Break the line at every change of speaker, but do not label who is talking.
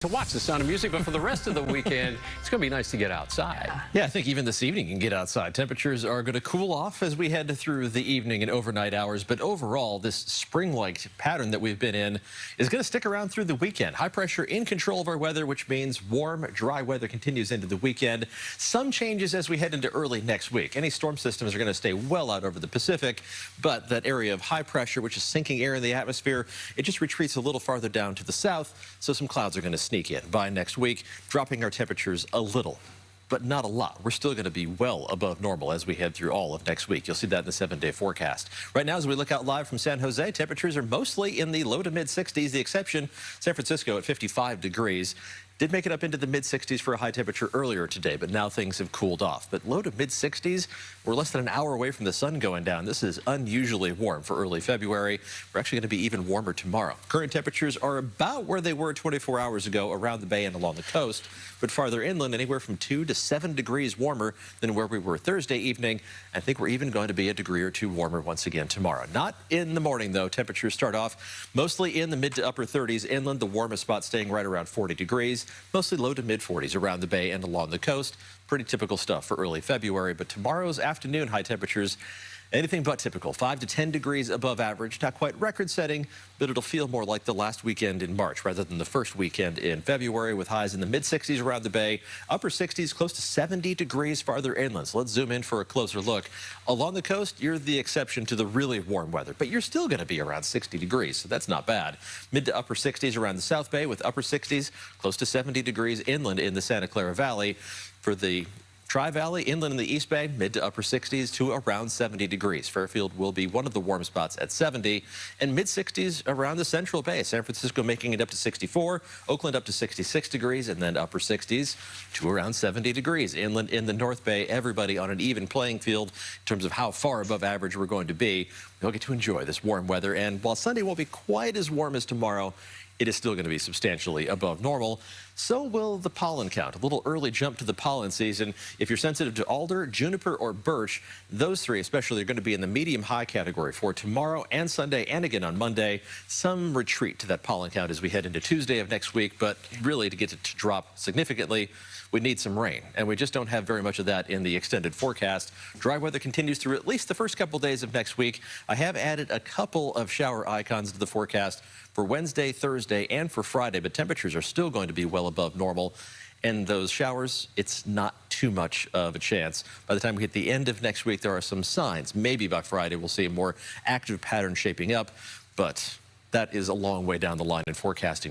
To watch The Sound of Music, but for the rest of the weekend, it's going to be nice to get outside.
Yeah, I think even this evening you can get outside. Temperatures are going to cool off as we head through the evening and overnight hours, but overall, this spring-like pattern that we've been in is going to stick around through the weekend. High pressure in control of our weather, which means warm, dry weather continues into the weekend. Some changes as we head into early next week. Any storm systems are going to stay well out over the Pacific, but that area of high pressure, which is sinking air in the atmosphere, it just retreats a little farther down to the south, so some clouds are going to sneak in by next week, dropping our temperatures a little, but not a lot. We're still going to be well above normal as we head through all of next week. You'll see that in the 7-day forecast. Right now, as we look out live from San Jose, temperatures are mostly in the low to mid-60s. The exception, San Francisco at 55 degrees. Did make it up into the mid-60s for a high temperature earlier today, but now things have cooled off. But low to mid-60s, we're less than an hour away from the sun going down. This is unusually warm for early February. We're actually going to be even warmer tomorrow. Current temperatures are about where they were 24 hours ago around the bay and along the coast, but farther inland, anywhere from 2 to 7 degrees warmer than where we were Thursday evening. I think we're even going to be a degree or two warmer once again tomorrow. Not in the morning, though. Temperatures start off mostly in the mid to upper 30s inland, the warmest spot staying right around 40 degrees. Mostly low to mid-40s around the bay and along the coast. Pretty typical stuff for early February, but tomorrow's afternoon high temperatures, anything but typical. 5 to 10 degrees above average. Not quite record-setting, but it'll feel more like the last weekend in March rather than the first weekend in February, with highs in the mid-60s around the bay, upper 60s, close to 70 degrees farther inland. So let's zoom in for a closer look. Along the coast, you're the exception to the really warm weather, but you're still going to be around 60 degrees, so that's not bad. Mid to upper 60s around the South Bay, with upper 60s, close to 70 degrees inland in the Santa Clara Valley. For the Tri-Valley, inland in the East Bay, mid to upper 60s to around 70 degrees. Fairfield will be one of the warm spots at 70, and mid-60s around the Central Bay. San Francisco making it up to 64, Oakland up to 66 degrees, and then upper 60s to around 70 degrees. Inland in the North Bay, everybody on an even playing field in terms of how far above average we're going to be. We'll get to enjoy this warm weather, and while Sunday won't be quite as warm as tomorrow, it is still going to be substantially above normal. So will the pollen count. A little early jump to the pollen season. If you're sensitive to alder, juniper, or birch, those three especially are going to be in the medium-high category for tomorrow and Sunday, and again on Monday. Some retreat to that pollen count as we head into Tuesday of next week, but really to get it to drop significantly, we need some rain, and we just don't have very much of that in the extended forecast. Dry weather continues through at least the first couple days of next week. I have added a couple of shower icons to the forecast for Wednesday, Thursday, and for Friday, but temperatures are still going to be well above normal. And those showers, it's not too much of a chance. By the time we hit the end of next week, there are some signs. Maybe by Friday we'll see a more active pattern shaping up, but that is a long way down the line in forecasting.